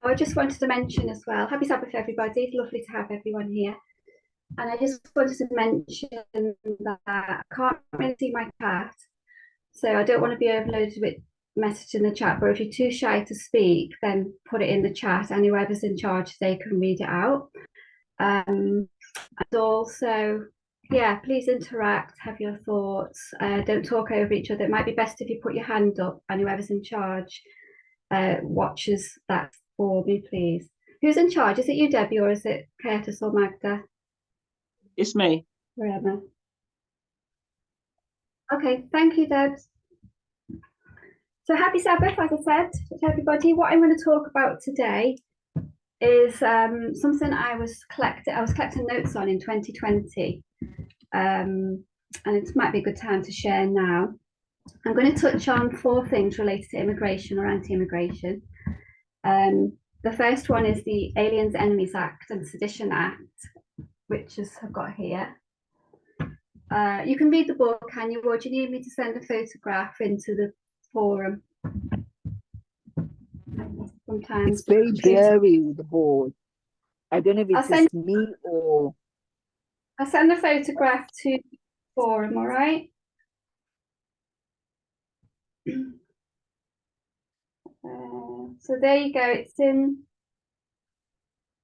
I just wanted to mention as well, happy Sabbath everybody, it's lovely to have everyone here. And I just wanted to mention that I can't really see my chat, so I don't want to be overloaded with message in the chat, but if you're too shy to speak, then put it in the chat and whoever's in charge, they can read it out. And also, yeah, please interact, have your thoughts, don't talk over each other. It might be best if you put your hand up and whoever's in charge watches that for me, please. Who's in charge? Is it you, Debbie, or is it Curtis or Magda? It's me. Wherever. Okay, thank you, Deb. So happy Sabbath, as I said to everybody. What I'm going to talk about today is something I was collecting notes on in 2020, and it might be a good time to share now. I'm going to touch on 4 things related to immigration or anti-immigration. The first one is the Aliens, Enemies Act and Sedition Act, which I've got here. You can read the book, can you, or do you need me to send a photograph into the forum? Sometimes it's very blurry with the board. I don't know if it's just me or... I'll send a photograph to the forum, all right? So there you go, it's in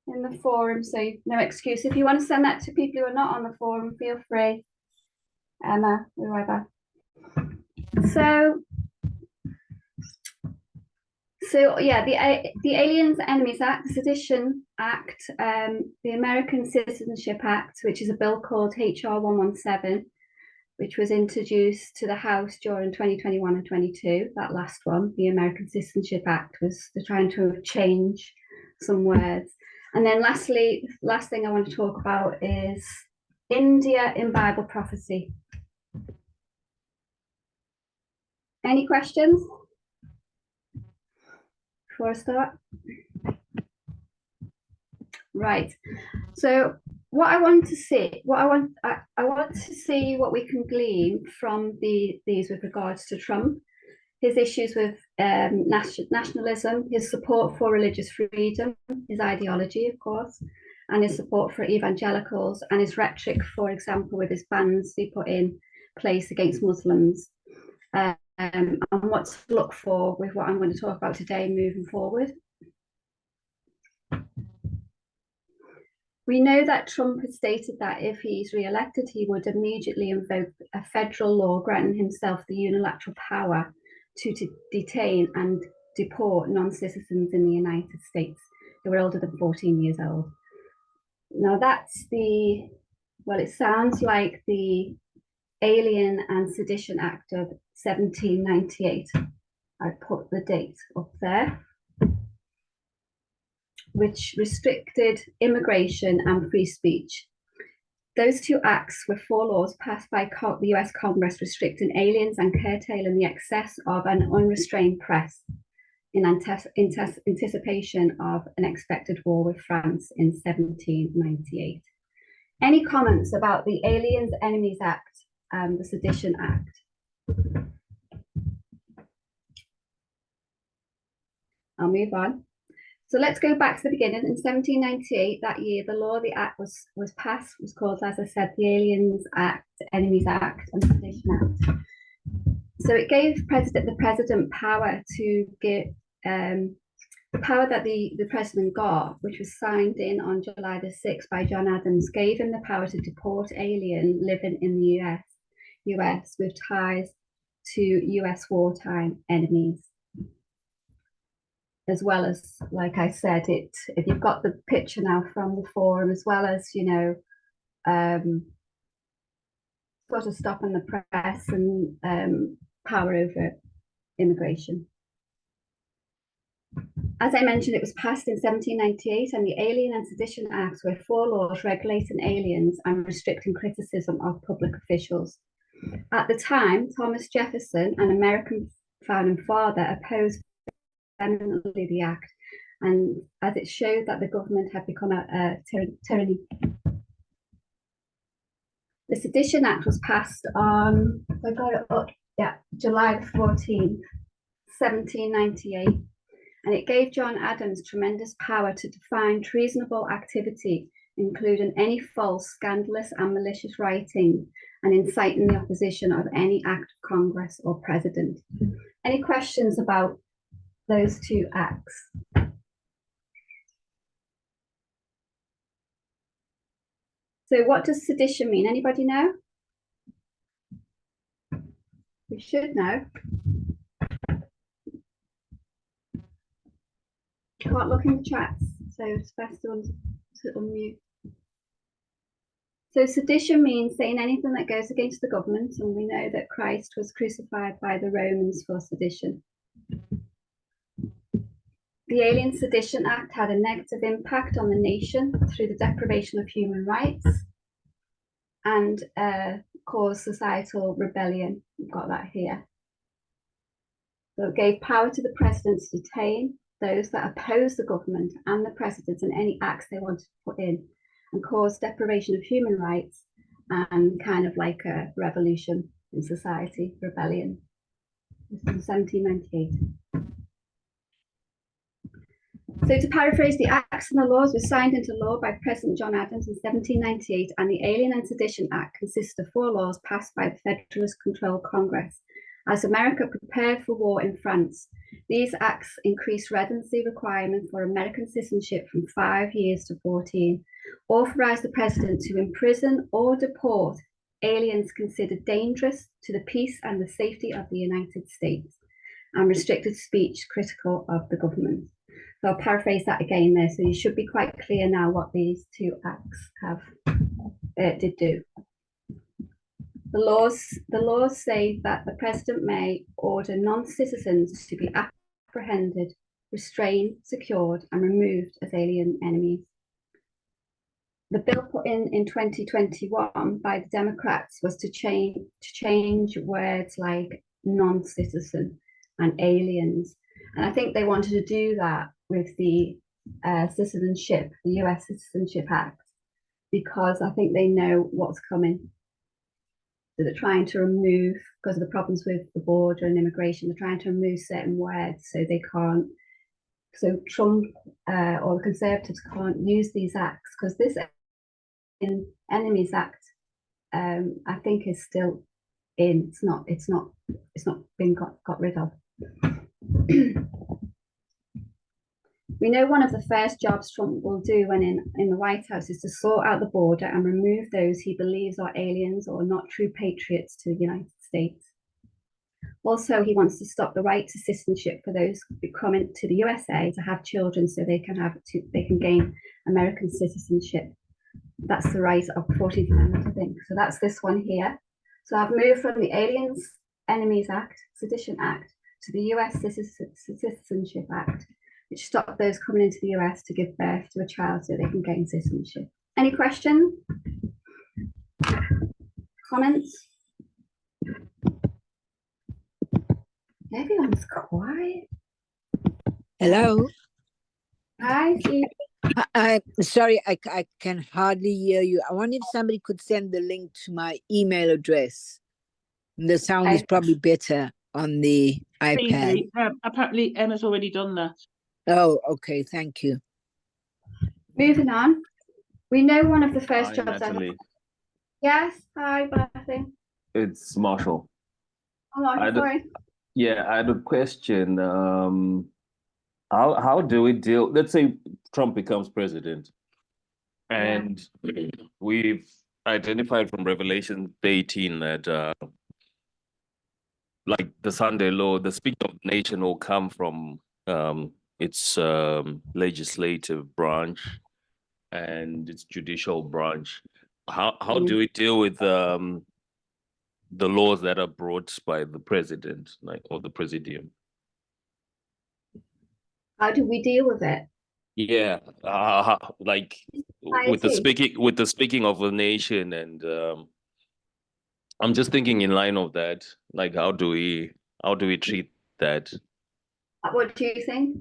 the forum, so no excuse. If you want to send that to people who are not on the forum, feel free. Emma, whoever. So yeah, the Aliens, Enemies Act, the Sedition Act, the American Citizenship Act, which is a bill called HR 117, which was introduced to the House during 2021 and 22. That last one, the American Citizenship Act, they're trying to change some words. And then last thing I want to talk about is India in Bible prophecy. Any questions before I start? Right. So what I want to see what we can glean from these with regards to Trump, his issues with nationalism, his support for religious freedom, his ideology, of course, and his support for evangelicals, and his rhetoric, for example, with his bans he put in place against Muslims, and what to look for with what I'm going to talk about today moving forward. We know that Trump has stated that if he's re-elected, he would immediately invoke a federal law granting himself the unilateral power to detain and deport non-citizens in the United States who are older than 14 years old. Now that's it sounds like the Alien and Sedition Act of 1798. I put the date up there, which restricted immigration and free speech. Those 2 acts were 4 laws passed by the US Congress restricting aliens and curtailing the access of an unrestrained press in anticipation of an expected war with France in 1798. Any comments about the Aliens, Enemies Act and the Sedition Act? I'll move on. So let's go back to the beginning. In 1798, that year, the act was passed, was called, as I said, the Aliens Act, Enemies Act, and Sedition Act. So it gave the president power to give the power that the president got, which was signed in on July the 6th by John Adams, gave him the power to deport aliens living in the US with ties to US wartime enemies. As well as, like I said, if you've got the picture now from the forum, as well as, sort of stopping the press and power over immigration. As I mentioned, it was passed in 1798, and the Alien and Sedition Acts were 4 laws regulating aliens and restricting criticism of public officials. At the time, Thomas Jefferson, an American founding father, opposed vehemently the act, and as it showed that the government had become a tyranny. The Sedition Act was passed on, July 14th, 1798, and it gave John Adams tremendous power to define treasonable activity, including any false, scandalous, and malicious writing, and inciting the opposition of any act of Congress or President. Any questions about those two acts? So what does sedition mean? Anybody know? We should know. Can't look in the chats, so it's best to unmute. So sedition means saying anything that goes against the government, and we know that Christ was crucified by the Romans for sedition. The Alien Sedition Act had a negative impact on the nation through the deprivation of human rights and caused societal rebellion. We've got that here. So it gave power to the president to detain those that oppose the government and the president in any acts they wanted to put in, and caused deprivation of human rights and kind of like a revolution in society, rebellion. This was in 1798. So to paraphrase, the acts and the laws were signed into law by President John Adams in 1798, and the Alien and Sedition Act consists of 4 laws passed by the Federalist-controlled Congress. As America prepared for war in France, these acts increased residency requirement for American citizenship from 5 years to 14, authorized the president to imprison or deport aliens considered dangerous to the peace and the safety of the United States, and restricted speech critical of the government. So I'll paraphrase that again there, so you should be quite clear now what these two acts did do. The laws say that the president may order non-citizens to be apprehended, restrained, secured, and removed as alien enemies. The bill put in 2021 by the Democrats was to change words like non-citizen and aliens. And I think they wanted to do that with the citizenship, the US Citizenship Act, because I think they know what's coming. So they're trying to remove, because of the problems with the border and immigration, they're trying to remove certain words so they can't, so Trump or the Conservatives can't use these acts, because this Enemies Act, I think is still in. It's not been got rid of. We know one of the first jobs Trump will do when in the White House is to sort out the border and remove those he believes are aliens or not true patriots to the United States. Also, he wants to stop the right to citizenship for those who come into the USA to have children, so they can gain American citizenship. That's the right of 14th Amendment, I think. So that's this one here. So I've moved from the Aliens Enemies Act, Sedition Act, to the US Citizenship Act, which stopped those coming into the US to give birth to a child so they can gain citizenship. Any questions? Comments? Everyone's quiet. Hello. Hi, Steve. I'm sorry, I can hardly hear you. I wonder if somebody could send the link to my email address. The sound is probably better on the iPad. Apparently, Emma's already done that. Oh, okay. Thank you. Moving on. We know one of the first Hi, jobs Natalie. Yes. Hi, blessing. It's Marshall. Oh, sorry. Yeah, I had a question. How do we deal? Let's say Trump becomes president, and we've identified from Revelation 18 that like the Sunday law, the speaking of the nation will come from its legislative branch and its judicial branch. How do we deal with the laws that are brought by the president, like, or the presidium? How do we deal with it? Yeah, like with the speaking of a nation, and I'm just thinking in line of that, like how do we treat that? What do you think?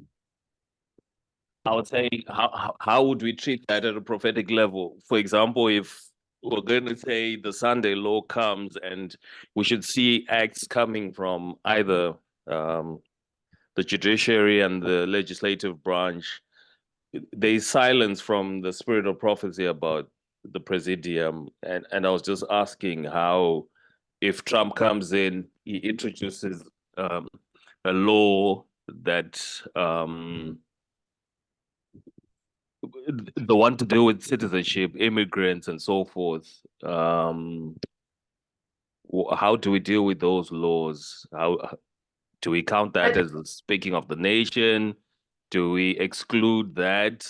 I would say how would we treat that at a prophetic level? For example, if we're going to say the Sunday law comes and we should see acts coming from either the the judiciary and the legislative branch, there's silence from the spirit of prophecy about the presidium. And I was just asking how, if Trump comes in, he introduces a law that the one to do with citizenship, immigrants, and so forth. How do we deal with those laws? How do we count that as speaking of the nation? Do we exclude that?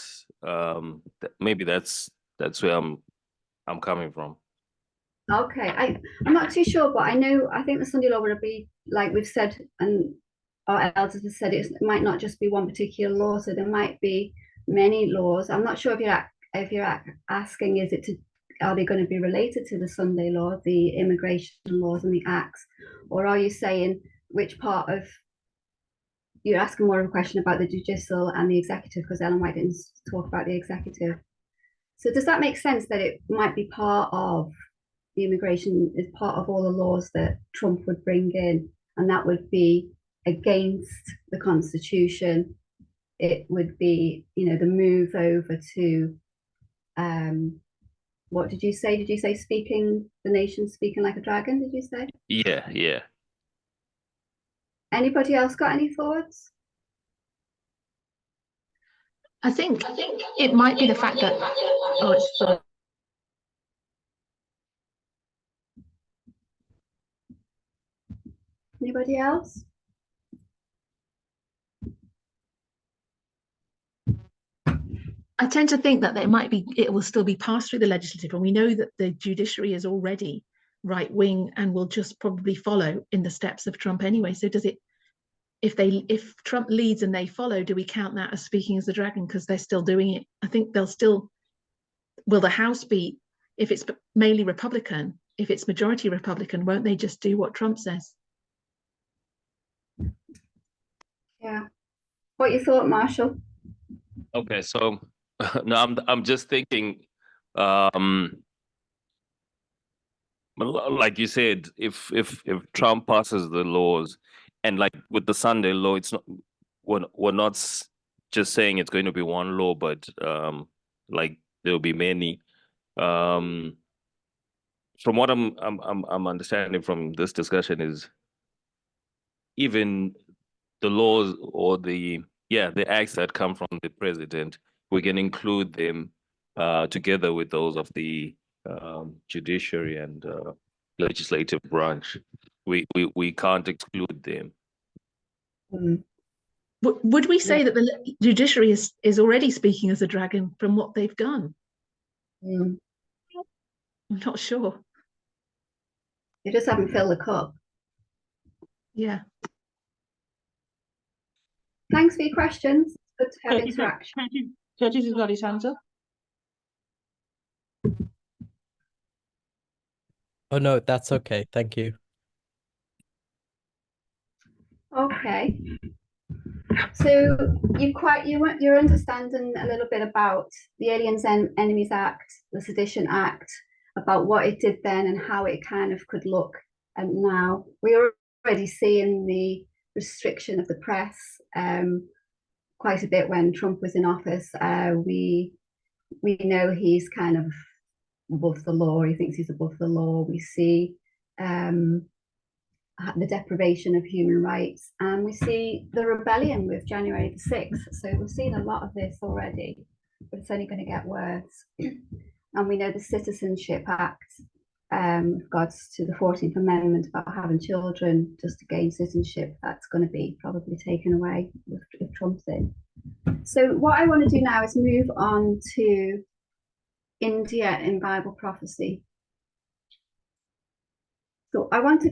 Maybe that's where I'm coming from. Okay, I'm not too sure, but I think the Sunday law would be, like we've said, and our elders have said, it might not just be one particular law, so there might be many laws. I'm not sure if you're asking, are they going to be related to the Sunday law, the immigration laws and the acts, or are you saying which part of, you're asking more of a question about the judicial and the executive, because Ellen White didn't talk about the executive. So does that make sense that it might be part of the immigration, is part of all the laws that Trump would bring in, and that would be against the Constitution? It would be, the move over to, what did you say? Did you say the nation speaking like a dragon, did you say? Yeah. Anybody else got any thoughts? I think it might be the fact that, Anybody else? I tend to think that it will still be passed through the legislative, and we know that the judiciary is already right wing and will just probably follow in the steps of Trump anyway. So if Trump leads and they follow, do we count that as speaking as the dragon because they're still doing it? I think will the House be, if it's mainly Republican, if it's majority Republican, won't they just do what Trump says? Yeah. What you thought, Marshall? Okay, so no, I'm just thinking, like you said, if Trump passes the laws, and like with the Sunday law, it's not, we're not just saying it's going to be one law, but like there'll be many. From what I'm understanding from this discussion is, even the laws or the acts that come from the president, we can include them together with those of the judiciary and legislative branch. We can't exclude them. Would we say that the judiciary is already speaking as a dragon from what they've done? I'm not sure. You just haven't filled the cup. Yeah. Thanks for your questions. Good to have interaction. Curtis has got his hands up. Oh no, that's okay. Thank you. Okay. So you're understanding a little bit about the Aliens and Enemies Act, the Sedition Act, about what it did then and how it kind of could look. And now we're already seeing the restriction of the press quite a bit when Trump was in office. We know he's kind of above the law. He thinks he's above the law. We see the deprivation of human rights, and we see the rebellion with January the 6th. So we've seen a lot of this already, but it's only going to get worse. And we know the Citizenship Act, regards to the 14th Amendment about having children just to gain citizenship, that's going to be probably taken away if Trump's in. So what I want to do now is move on to India in Bible prophecy. So I want to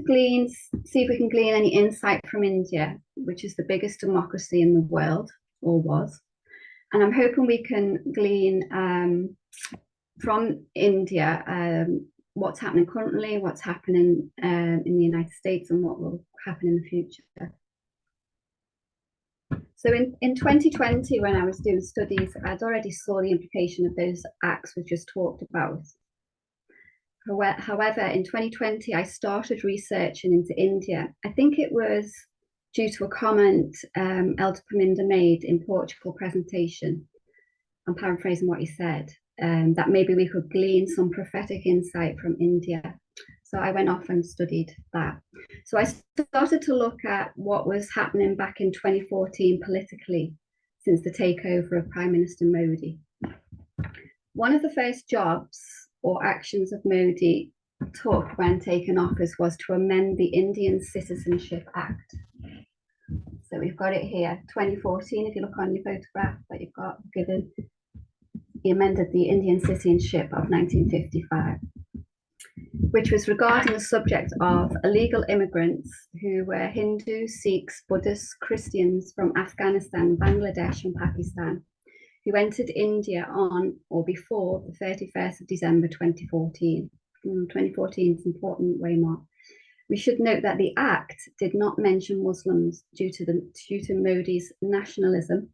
see if we can glean any insight from India, which is the biggest democracy in the world, or was. And I'm hoping we can glean from India what's happening currently, what's happening in the United States, and what will happen in the future. So in 2020, when I was doing studies, I'd already saw the implication of those acts we've just talked about. However, in 2020, I started researching into India. I think it was due to a comment Elder Paminda made in Portugal presentation. I'm paraphrasing what he said, that maybe we could glean some prophetic insight from India. So I went off and studied that. So I started to look at what was happening back in 2014 politically since the takeover of Prime Minister Modi. One of the first jobs or actions of Modi took when taken office was to amend the Indian Citizenship Act. So we've got it here, 2014, if you look on your photograph that you've got given. He amended the Indian Citizenship of 1955, which was regarding the subject of illegal immigrants who were Hindus, Sikhs, Buddhists, Christians from Afghanistan, Bangladesh and Pakistan, who entered India on or before the 31st of December 2014. 2014 is an important waymark. We should note that the Act did not mention Muslims due to Modi's nationalism.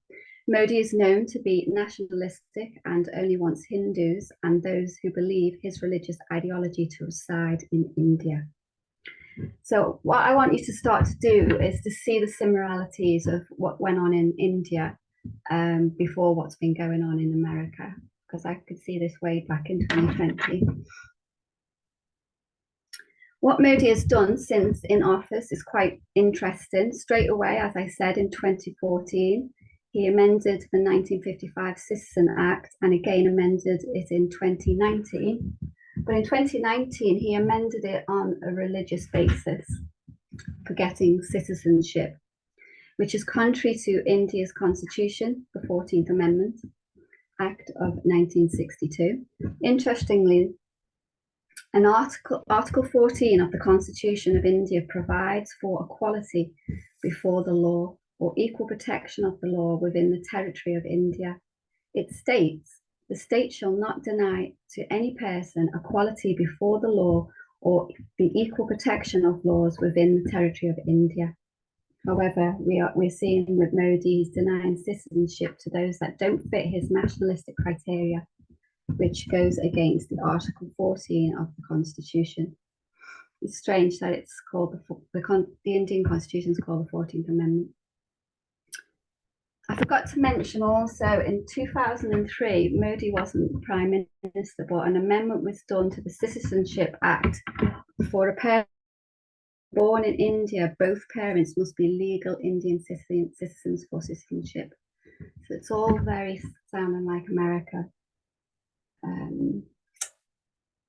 Modi is known to be nationalistic and only wants Hindus and those who believe his religious ideology to reside in India. So what I want you to start to do is to see the similarities of what went on in India before what's been going on in America, because I could see this way back in 2020. What Modi has done since in office is quite interesting. Straight away, as I said, in 2014, he amended the 1955 Citizen Act and again amended it in 2019. But in 2019, he amended it on a religious basis for getting citizenship, which is contrary to India's constitution, the 14th Amendment Act of 1962. Interestingly, Article 14 of the Constitution of India provides for equality before the law or equal protection of the law within the territory of India. It states, the state shall not deny to any person equality before the law or the equal protection of laws within the territory of India. However, we're seeing with Modi, he's denying citizenship to those that don't fit his nationalistic criteria, which goes against the Article 14 of the Constitution. It's strange that it's called the Indian Constitution is called the 14th Amendment. I forgot to mention also in 2003, Modi wasn't Prime Minister, but an amendment was done to the Citizenship Act for a parent born in India. Both parents must be legal Indian citizens for citizenship. So it's all very sounding like America.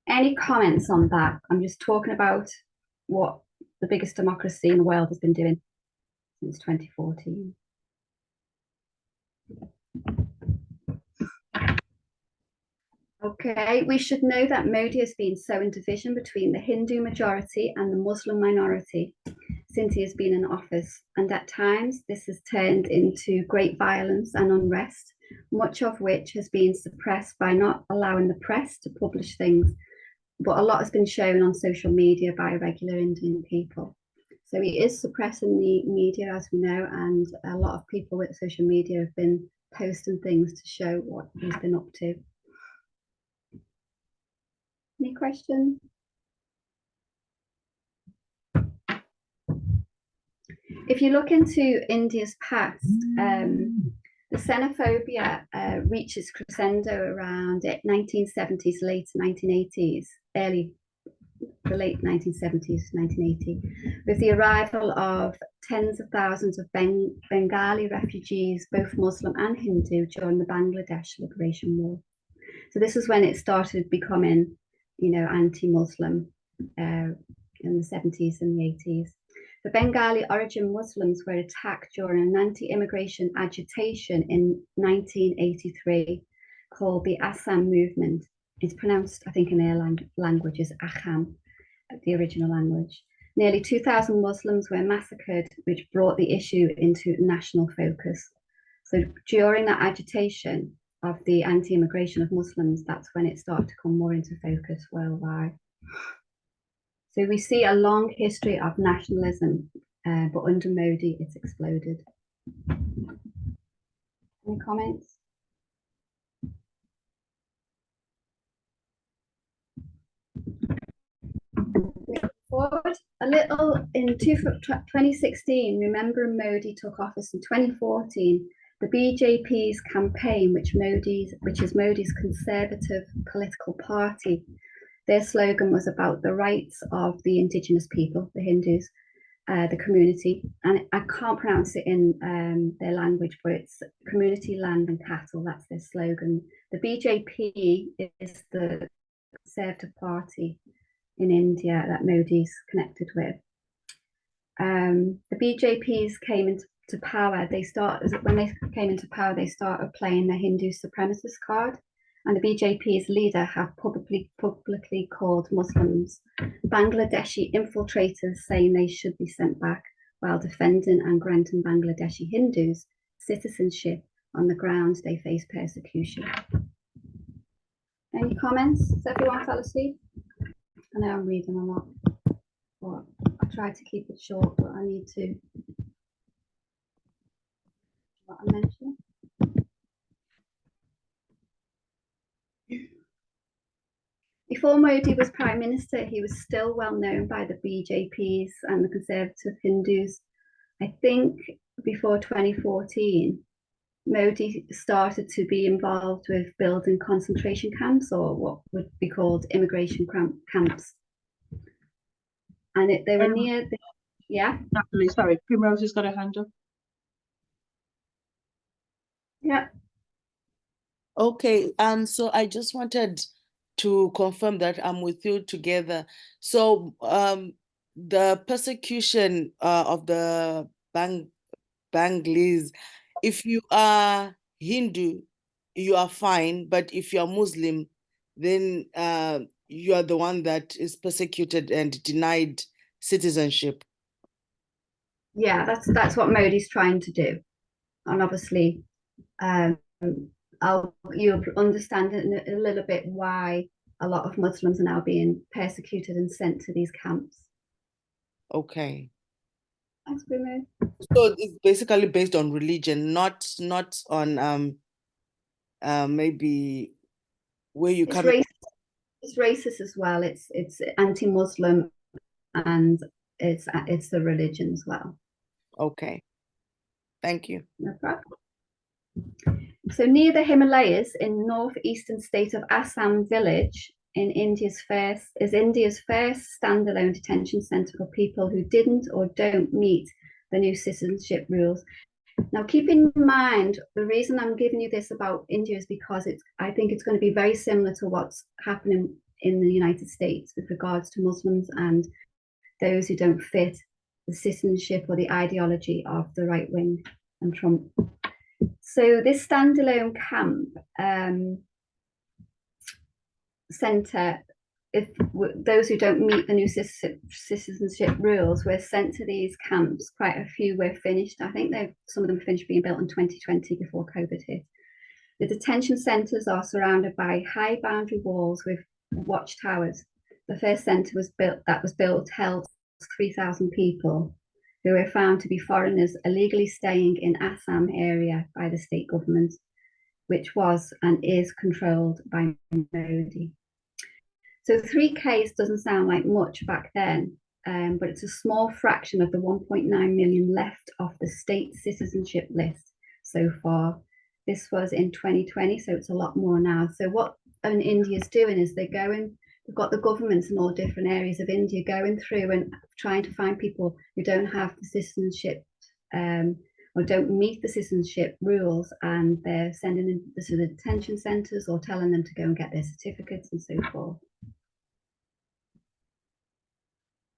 Any comments on that? I'm just talking about what the biggest democracy in the world has been doing since 2014. Okay, we should know that Modi has been sowing division between the Hindu majority and the Muslim minority since he has been in office, and at times this has turned into great violence and unrest, much of which has been suppressed by not allowing the press to publish things, but a lot has been shown on social media by regular Indian people. So he is suppressing the media, as we know, and a lot of people with social media have been posting things to show what he's been up to. Any questions? If you look into India's past, the xenophobia reaches crescendo around 1970s, late 1980s, the late 1970s, 1980, with the arrival of tens of thousands of Bengali refugees, both Muslim and Hindu, during the Bangladesh Liberation War. So this is when it started becoming, anti-Muslim in the 70s and the 80s. The Bengali origin Muslims were attacked during an anti-immigration agitation in 1983 called the Assam Movement. It's pronounced, I think, in their language as Acham, the original language. Nearly 2,000 Muslims were massacred, which brought the issue into national focus. So during that agitation of the anti-immigration of Muslims, that's when it started to come more into focus worldwide. So we see a long history of nationalism, but under Modi, it's exploded. Any comments? forward a little in 2016. Remember, Modi took office in 2014. The BJP's campaign, which is Modi's conservative political party, their slogan was about the rights of the indigenous people, the Hindus, the community, and I can't pronounce it in their language, but it's community, land and cattle. That's their slogan. The BJP is the conservative party in India that Modi's connected with. The BJPs came into power. When they came into power, they started playing the Hindu supremacist card, and the BJP's leader have publicly called Muslims Bangladeshi infiltrators, saying they should be sent back, while defending and granting Bangladeshi Hindus citizenship on the grounds they face persecution. Any comments? Has everyone fell asleep? I know I'm reading a lot, but I try to keep it short, but I need to. What I mentioned. Before Modi was Prime Minister, he was still well known by the BJPs and the conservative Hindus. I think before 2014, Modi started to be involved with building concentration camps, or what would be called immigration camps. And they were near the, yeah? Natalie, sorry, Primrose has got a hand up. Yeah. Okay, so I just wanted to confirm that I'm with you together. So the persecution of the Banglis, if you are Hindu, you are fine, but if you are Muslim, then you are the one that is persecuted and denied citizenship. Yeah, that's what Modi's trying to do. And obviously, you'll understand a little bit why a lot of Muslims are now being persecuted and sent to these camps. Okay. Thanks, Bruno. So it's basically based on religion, not on maybe where you come. It's racist as well. It's anti-Muslim, and it's the religion as well. Okay. Thank you. No problem. So near the Himalayas in northeastern state of Assam village in India's first standalone detention centre for people who didn't or don't meet the new citizenship rules. Now, keep in mind, the reason I'm giving you this about India is because I think it's going to be very similar to what's happening in the United States with regards to Muslims and those who don't fit the citizenship or the ideology of the right wing and Trump. So this standalone camp centre, if those who don't meet the new citizenship rules were sent to these camps, quite a few were finished. I think some of them finished being built in 2020 before COVID hit. The detention centres are surrounded by high boundary walls with watchtowers. The first centre was built held 3,000 people who were found to be foreigners illegally staying in Assam area by the state government, which was and is controlled by Modi. So 3K doesn't sound like much back then, but it's a small fraction of the 1.9 million left off the state citizenship list so far. This was in 2020, so it's a lot more now. So what India's doing is they've got the governments in all different areas of India going through and trying to find people who don't have the citizenship or don't meet the citizenship rules, and they're sending them to the detention centres or telling them to go and get their certificates and so forth.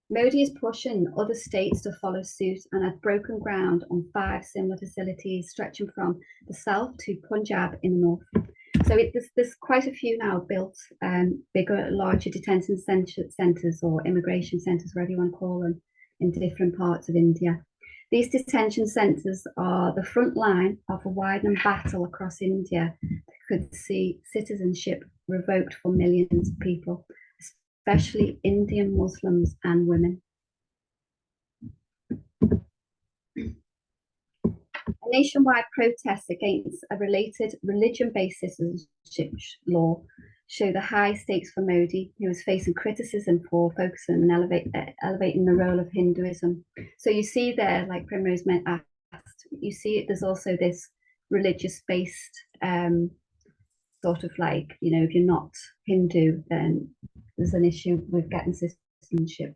Modi is pushing other states to follow suit and had broken ground on 5 similar facilities stretching from the south to Punjab in the north. So there's quite a few now built, bigger, larger detention centres or immigration centres, whatever you want to call them, in different parts of India. These detention centres are the front line of a widening battle across India that could see citizenship revoked for millions of people, especially Indian Muslims and women. A nationwide protest against a related religion-based citizenship law show the high stakes for Modi, who was facing criticism for focusing and elevating the role of Hinduism. So you see there, like Primrose asked, you see there's also this religious-based sort of like, you know, if you're not Hindu, then there's an issue with getting citizenship.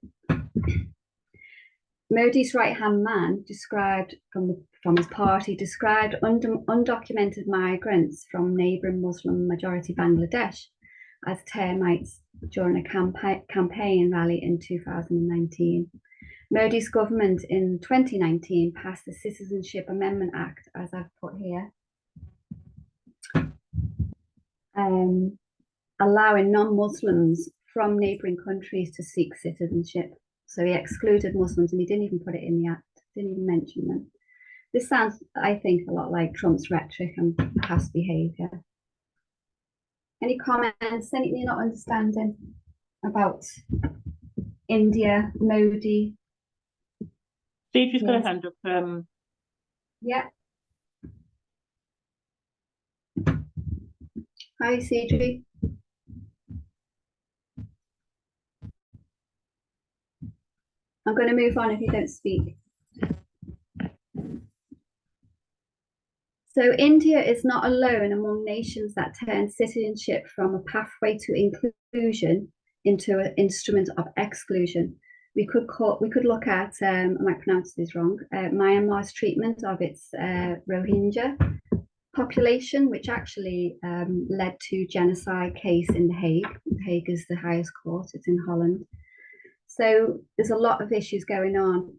Modi's right-hand man, described from his party, described undocumented migrants from neighbouring Muslim-majority Bangladesh as termites during a campaign rally in 2019. Modi's government in 2019 passed the Citizenship Amendment Act, as I've put here, allowing non-Muslims from neighbouring countries to seek citizenship. So he excluded Muslims, and he didn't even put it in the act, didn't even mention them. This sounds, I think, a lot like Trump's rhetoric and past behaviour. Any comments, anything you're not understanding about India, Modi? Steve, got a hand up. Yeah. Hi, Cedric. I'm going to move on if you don't speak. So India is not alone among nations that turn citizenship from a pathway to inclusion into an instrument of exclusion. We could look at, I might pronounce this wrong, Myanmar's treatment of its Rohingya population, which actually led to genocide case in The Hague. The Hague is the highest court, it's in Holland. So there's a lot of issues going on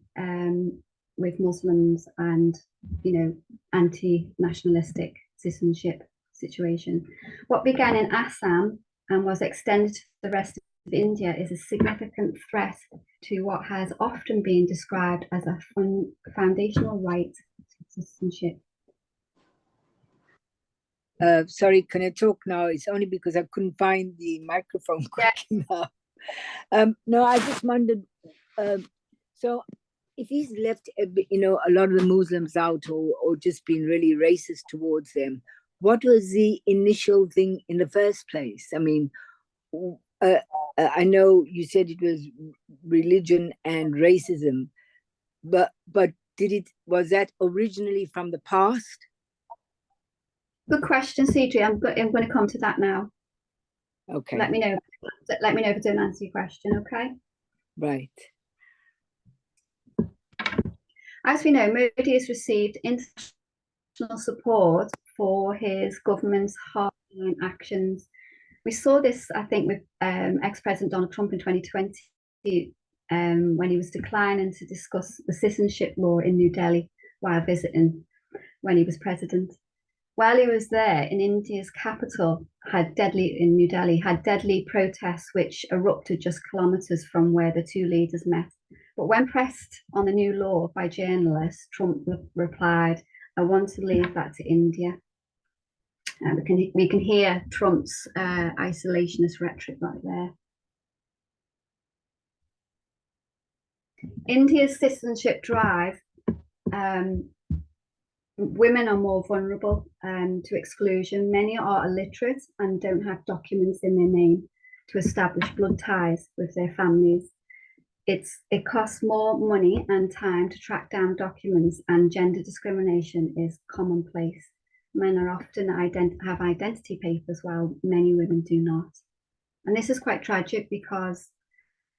with Muslims and, you know, anti-nationalistic citizenship situation. What began in Assam and was extended to the rest of India is a significant threat to what has often been described as a foundational right to citizenship. Sorry, can I talk now? It's only because I couldn't find the microphone quick enough. No, I just wondered, so if he's left, you know, a lot of the Muslims out or just been really racist towards them, what was the initial thing in the first place? I mean, I know you said it was religion and racism, but was that originally from the past? Good question, Cedric. I'm going to come to that now. Okay. Let me know if I don't answer your question, okay? Right. As we know, Modi has received international support for his government's hardline actions. We saw this, I think, with ex-President Donald Trump in 2020 when he was declining to discuss the citizenship law in New Delhi while visiting when he was president. While he was there, in India's capital, in New Delhi, had deadly protests which erupted just kilometres from where the two leaders met. But when pressed on the new law by journalists, Trump replied, "I want to leave that to India." We can hear Trump's isolationist rhetoric right there. India's citizenship drive, women are more vulnerable to exclusion. Many are illiterate and don't have documents in their name to establish blood ties with their families. It costs more money and time to track down documents, and gender discrimination is commonplace. Men are often have identity papers while many women do not. And this is quite tragic because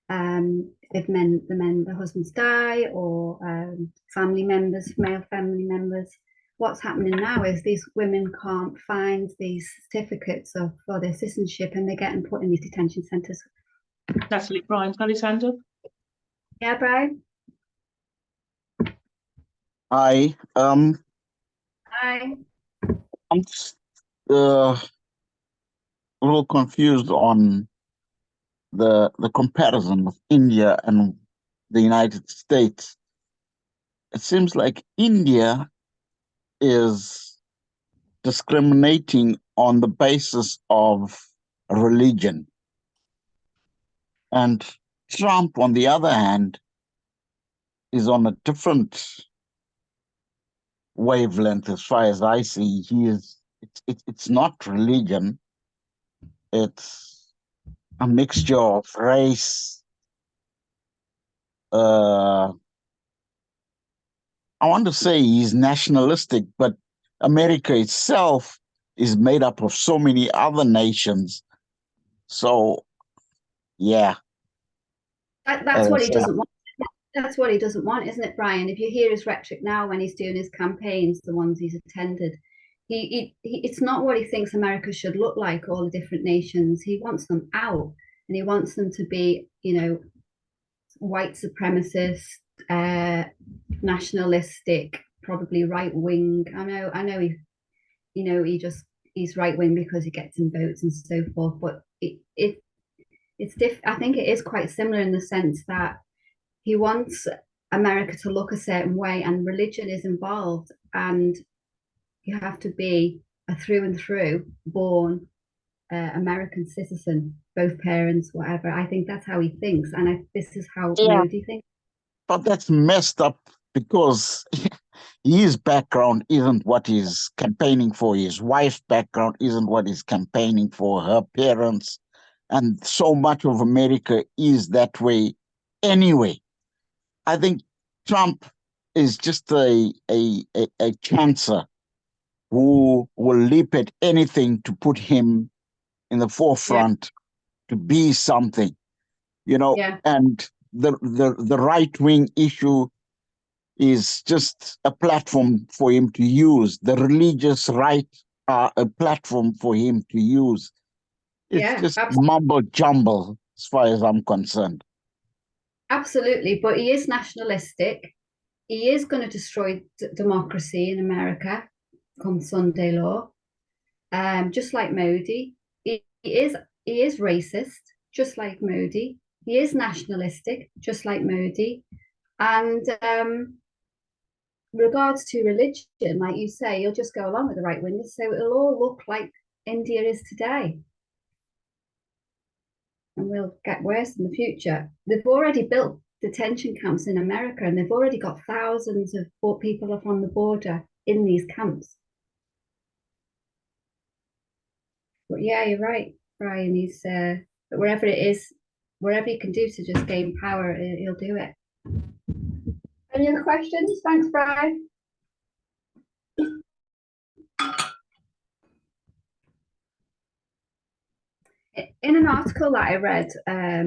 if the husbands die or male family members, what's happening now is these women can't find these certificates for their citizenship, and they're getting put in these detention centres. Natalie, Brian's got his hand up. Yeah, Brian? Hi. Hi. I'm just a little confused on the comparison of India and the United States. It seems like India is discriminating on the basis of religion. And Trump, on the other hand, is on a different wavelength as far as I see. It's not religion. it's a mixture of race. I want to say he's nationalistic, but America itself is made up of so many other nations. So, yeah. That's what he doesn't want. That's what he doesn't want, isn't it, Brian? If you hear his rhetoric now when he's doing his campaigns, the ones he's attended, it's not what he thinks America should look like, all the different nations. He wants them out, and he wants them to be, you know, white supremacist, nationalistic, probably right wing. I know he, you know, he's right wing because he gets in votes and so forth. But it's I think it is quite similar in the sense that he wants America to look a certain way, and religion is involved, and you have to be a through and through born American citizen, both parents, whatever. I think that's how he thinks, and this is how Modi thinks. But that's messed up because his background isn't what he's campaigning for. His wife's background isn't what he's campaigning for. Her parents, and so much of America is that way anyway. I think Trump is just a chancer who will leap at anything to put him in the forefront, to be something, you know. And the right wing issue is just a platform for him to use. The religious right are a platform for him to use. It's just mumbo jumble as far as I'm concerned. Absolutely, but he is nationalistic. He is going to destroy democracy in America come Sunday law. Just like Modi, he is racist, just like Modi. He is nationalistic, just like Modi. And regards to religion, like you say, you'll just go along with the right wingers, so it'll all look like India is today. And will get worse in the future. They've already built detention camps in America, and they've already got thousands of people from the border in these camps. But yeah, you're right, Brian. He's wherever it is, wherever he can do to just gain power, he'll do it. Any other questions? Thanks, Brian. In an article that I read, I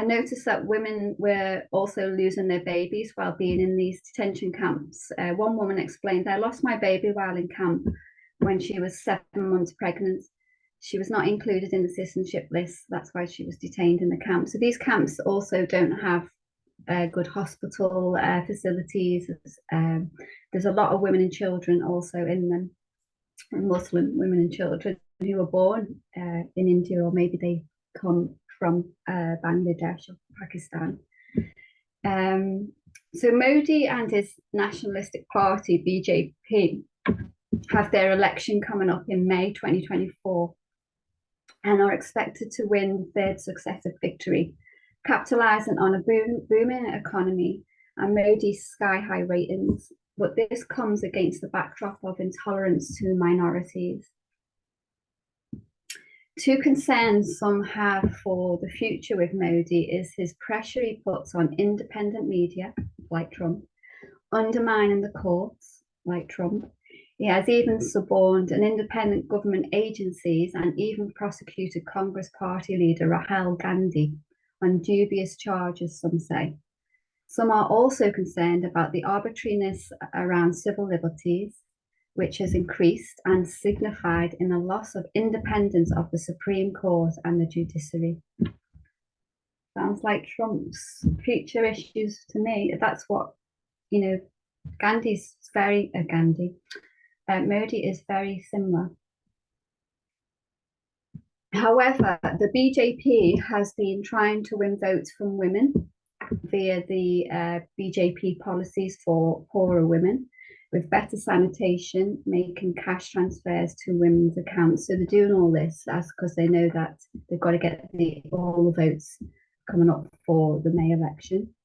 noticed that women were also losing their babies while being in these detention camps. One woman explained, "I lost my baby while in camp when she was 7 months pregnant. She was not included in the citizenship list. That's why she was detained in the camp." So these camps also don't have good hospital facilities. There's a lot of women and children also in them, Muslim women and children who were born in India, or maybe they come from Bangladesh or Pakistan. So Modi and his nationalistic party, BJP, have their election coming up in May 2024 and are expected to win the third successive victory, capitalizing on a booming economy and Modi's sky-high ratings. But this comes against the backdrop of intolerance to minorities. Two concerns some have for the future with Modi is his pressure he puts on independent media, like Trump, undermining the courts, like Trump. He has even suborned an independent government agencies and even prosecuted Congress party leader Rahul Gandhi on dubious charges, some say. Some are also concerned about the arbitrariness around civil liberties, which has increased and signified in a loss of independence of the Supreme Court and the judiciary. Sounds like Trump's future issues to me. That's what, you know, Modi is very similar. However, the BJP has been trying to win votes from women via the BJP policies for poorer women, with better sanitation, making cash transfers to women's accounts. So they're doing all this because they know that they've got to get all the votes coming up for the May election.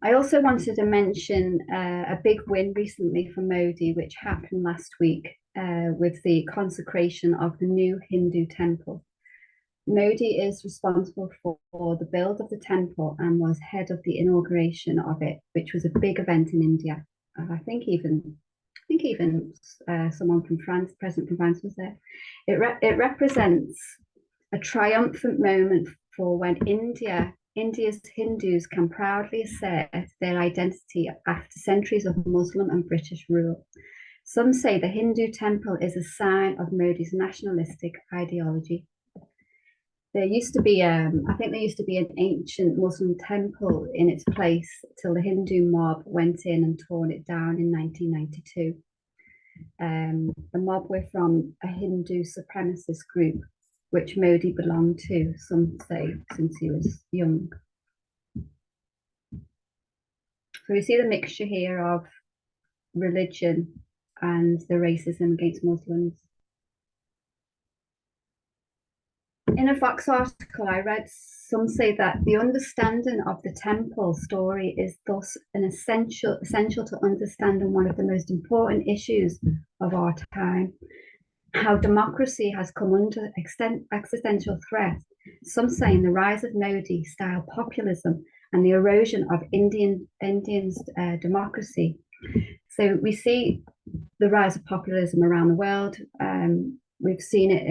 I also wanted to mention a big win recently for Modi, which happened last week with the consecration of the new Hindu temple. Modi is responsible for the build of the temple and was head of the inauguration of it, which was a big event in India. I think even someone from France, President from France, was there. It represents a triumphant moment for when India's Hindus can proudly assert their identity after centuries of Muslim and British rule. Some say the Hindu temple is a sign of Modi's nationalistic ideology. There used to be, I think there used to be an ancient Muslim temple in its place till the Hindu mob went in and torn it down in 1992. The mob were from a Hindu supremacist group, which Modi belonged to, some say, since he was young. So we see the mixture here of religion and the racism against Muslims. In a Vox article I read, some say that the understanding of the temple story is thus an essential to understanding one of the most important issues of our time, how democracy has come under existential threat, some saying the rise of Modi-style populism and the erosion of Indians' democracy. So we see the rise of populism around the world. We've seen it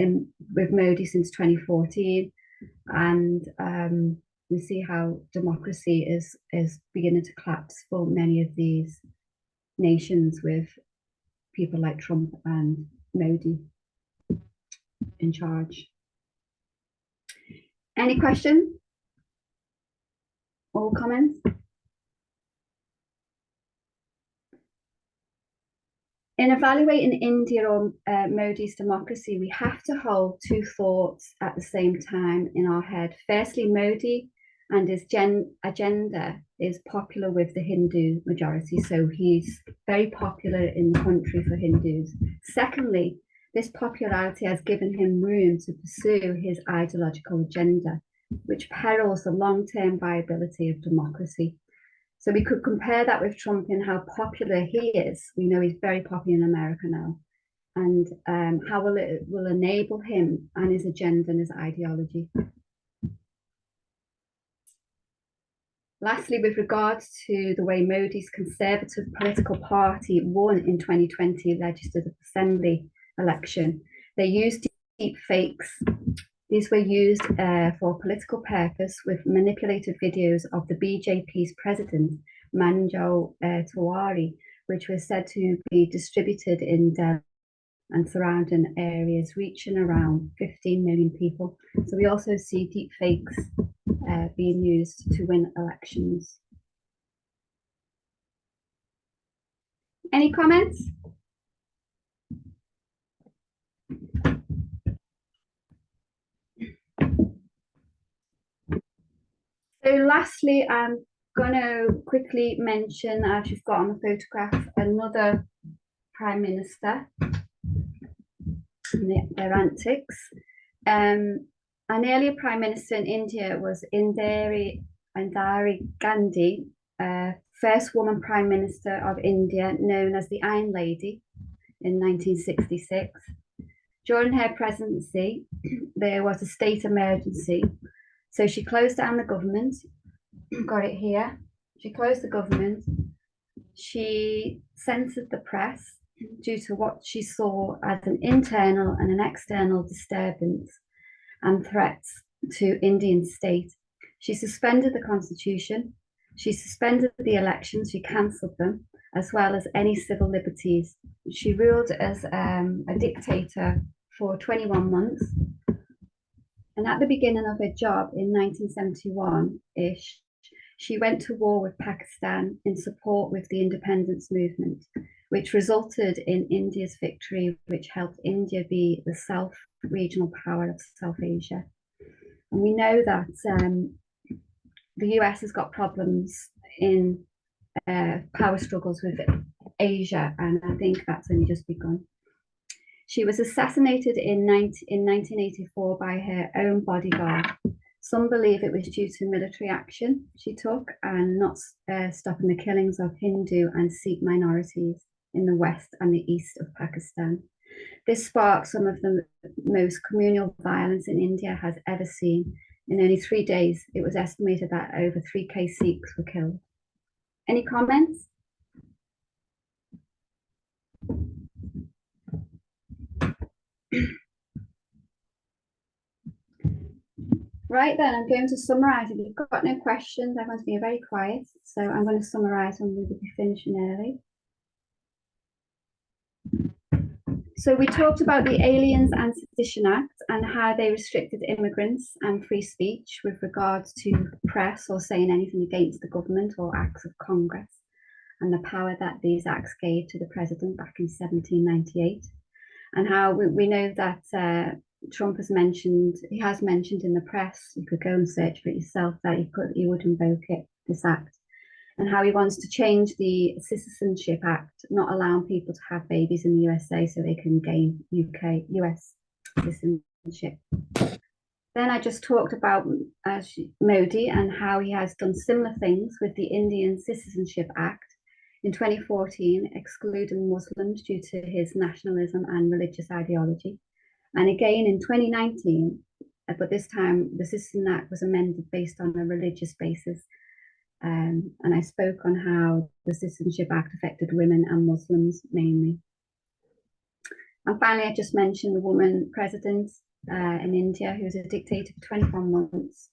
with Modi since 2014, and we see how democracy is beginning to collapse for many of these nations with people like Trump and Modi in charge. Any questions or comments? In evaluating India or Modi's democracy, we have to hold two thoughts at the same time in our head. Firstly, Modi and his agenda is popular with the Hindu majority, so he's very popular in the country for Hindus. Secondly, this popularity has given him room to pursue his ideological agenda, which perils the long-term viability of democracy. So we could compare that with Trump in how popular he is. We know he's very popular in America now, and how it will enable him and his agenda and his ideology. Lastly, with regards to the way Modi's Conservative political party won in 2020 Legislative Assembly election, they used deep fakes. These were used for political purpose with manipulated videos of the BJP's president, Manju Tiwari, which was said to be distributed in Delhi and surrounding areas, reaching around 15 million people. So we also see deep fakes being used to win elections. Any comments? So lastly, I'm going to quickly mention, as you've got on the photograph, another Prime Minister and their antics. An earlier Prime Minister in India was Indira Gandhi, first woman Prime Minister of India, known as the Iron Lady, in 1966. During her presidency, there was a state emergency. So she closed down the government, got it here. She closed the government. She censored the press due to what she saw as an internal and an external disturbance and threats to Indian state. She suspended the constitution. She suspended the elections. She cancelled them, as well as any civil liberties. She ruled as a dictator for 21 months. And at the beginning of her job in 1971-ish, she went to war with Pakistan in support with the independence movement, which resulted in India's victory, which helped India be the self-regional power of South Asia. And we know that the US has got problems in power struggles with Asia, and I think that's only just begun. She was assassinated in 1984 by her own bodyguard. Some believe it was due to military action she took and not stopping the killings of Hindu and Sikh minorities in the west and the east of Pakistan. This sparked some of the most communal violence in India has ever seen. In only 3 days, it was estimated that over 3K Sikhs were killed. Any comments? Right then, I'm going to summarise. If you've got no questions, everyone's being very quiet. So I'm going to summarise and we will be finishing early. So we talked about the Aliens and Sedition Act and how they restricted immigrants and free speech with regards to press or saying anything against the government or acts of Congress, and the power that these acts gave to the president back in 1798. And how we know that Trump has mentioned in the press, you could go and search for it yourself, that he would invoke it, this act, and how he wants to change the Citizenship Act, not allowing people to have babies in the USA so they can gain US citizenship. Then I just talked about Modi and how he has done similar things with the Indian Citizenship Act in 2014, excluding Muslims due to his nationalism and religious ideology. And again in 2019, but this time the Citizenship Act was amended based on a religious basis. And I spoke on how the Citizenship Act affected women and Muslims mainly. And finally, I just mentioned the woman president in India, who was a dictator for 24 months,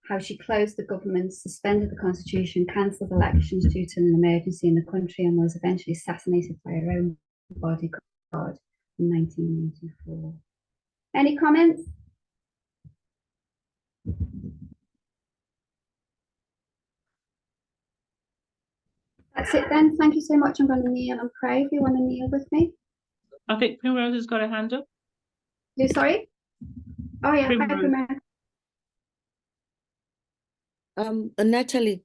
how she closed the government, suspended the constitution, cancelled elections due to an emergency in the country, and was eventually assassinated by her own bodyguard in 1984. Any comments? That's it then. Thank you so much. I'm going to kneel and pray if you want to kneel with me. I think Primrose has got a hand up. Who, sorry? Oh yeah, hi, Primrose. Natalie,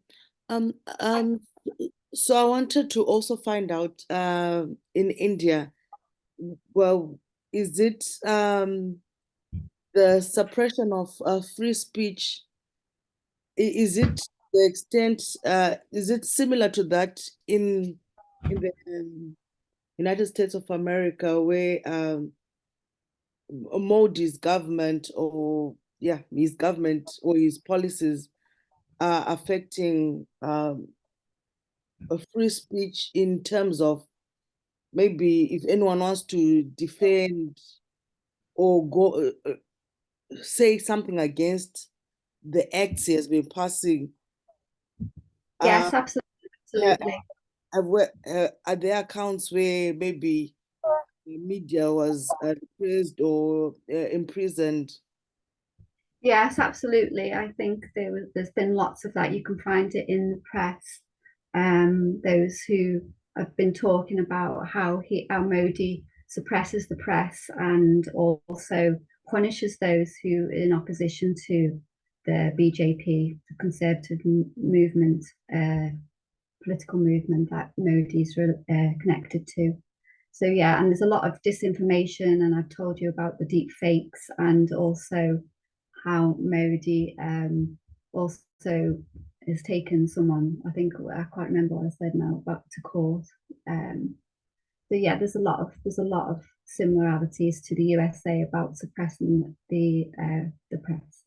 so I wanted to also find out in India, well, is it the suppression of free speech? Is it the extent? Is it similar to that in the United States of America, where Modi's government, or his government or his policies are affecting a free speech in terms of maybe if anyone wants to defend or go say something against the acts he has been passing? Yes, absolutely. Are there accounts where maybe the media was repressed or imprisoned? Yes, absolutely. I think there's been lots of that. You can find it in the press. Those who have been talking about how Modi suppresses the press and also punishes those who are in opposition to the BJP, the conservative movement, political movement that Modi's connected to. So yeah, and there's a lot of disinformation, and I've told you about the deep fakes, and also how Modi also has taken someone, I think, I can't remember what I said now, back to court. So yeah, there's a lot of similarities to the USA about suppressing the press.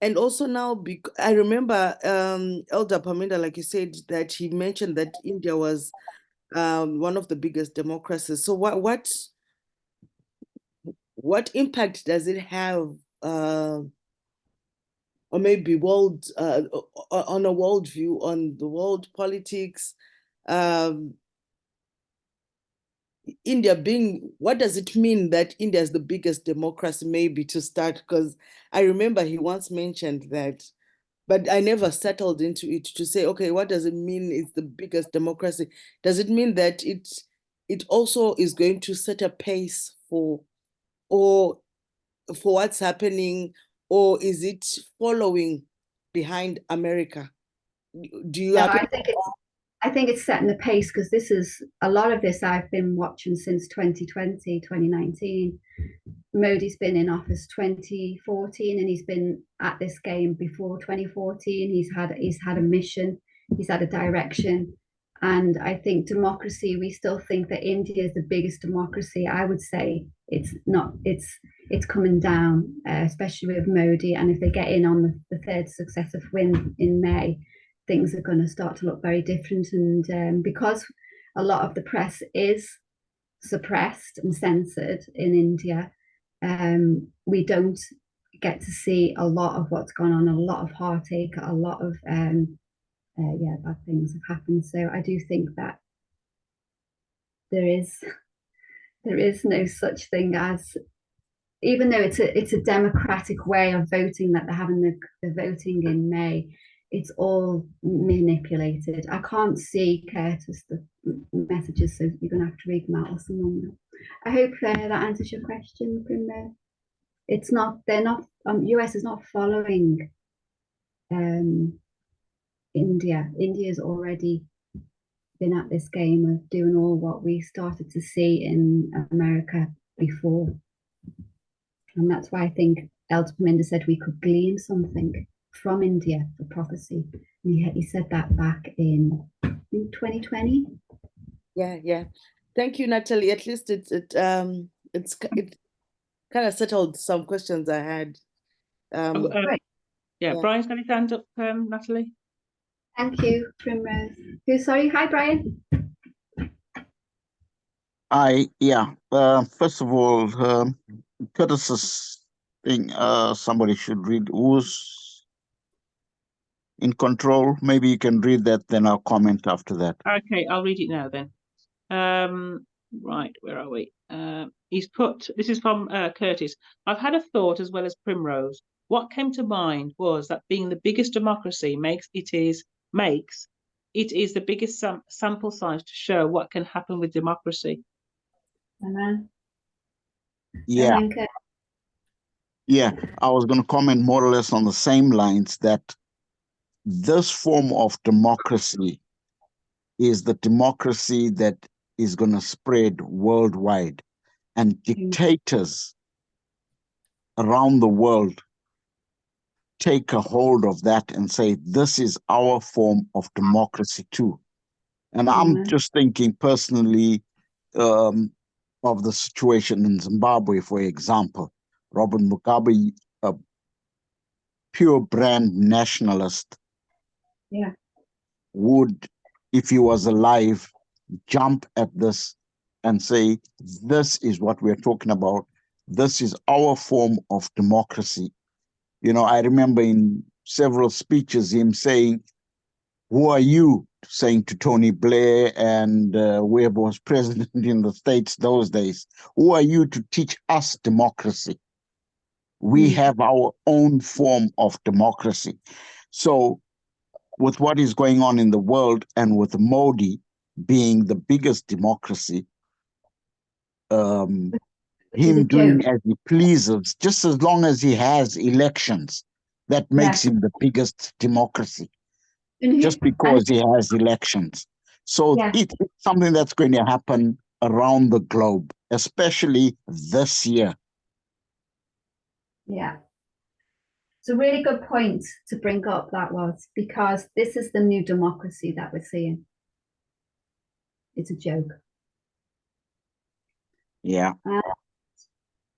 And also now, I remember Elder Paminda, like you said, that he mentioned that India was one of the biggest democracies. So what impact does it have, or maybe world on a world view, on the world politics? India being, what does it mean that India is the biggest democracy, maybe to start? Because I remember he once mentioned that, but I never settled into it to say, okay, what does it mean it's the biggest democracy? Does it mean that it also is going to set a pace for what's happening, or is it following behind America? Do you No, I think it's setting the pace, because this is a lot of this I've been watching since 2020, 2019. Modi's been in office 2014, and he's been at this game before 2014. He's had a mission, he's had a direction, And I think democracy, we still think that India is the biggest democracy. I would say it's not, it's coming down, especially with Modi. And if they get in on the third successive win in May, things are going to start to look very different. And because a lot of the press is suppressed and censored in India, we don't get to see a lot of what's gone on, a lot of heartache, a lot of bad things have happened. So I do think that there is no such thing as, even though it's a democratic way of voting that they're having the voting in May, it's all manipulated. I can't see, Curtis, the messages, so you're going to have to read them out or something. I hope that answers your question, Primrose. It's not, they're not, US is not following India. India's already been at this game of doing all what we started to see in America before. And that's why I think Elder Paminda said we could glean something from India for prophecy. And he said that back in 2020. Yeah. Thank you, Natalie. At least it kind of settled some questions I had. Right. Yeah, Brian's got his hand up, Natalie. Thank you, Primrose. Sorry, hi, Brian. First of all, Curtis's thing, somebody should read who's in control. Maybe you can read that, then I'll comment after that. Okay, I'll read it now then. Right, where are we? He's put, this is from Curtis. I've had a thought as well as Primrose. What came to mind was that being the biggest democracy makes it is the biggest sample size to show what can happen with democracy. Amen. Yeah. Amen. Yeah, I was going to comment more or less on the same lines, that this form of democracy is the democracy that is going to spread worldwide, and dictators around the world take a hold of that and say, this is our form of democracy too. And I'm just thinking personally of the situation in Zimbabwe, for example. Robert Mugabe, a pure brand nationalist, would, if he was alive, jump at this and say, this is what we're talking about. This is our form of democracy. You know, I remember in several speeches him saying, who are you, saying to Tony Blair and whoever was president in the States those days, who are you to teach us democracy? We have our own form of democracy. So with what is going on in the world, and with Modi being the biggest democracy, him doing as he pleases, just as long as he has elections, that makes him the biggest democracy, just because he has elections. So it's something that's going to happen around the globe, especially this year. Yeah. It's a really good point to bring up, that was, because this is the new democracy that we're seeing. It's a joke. Yeah.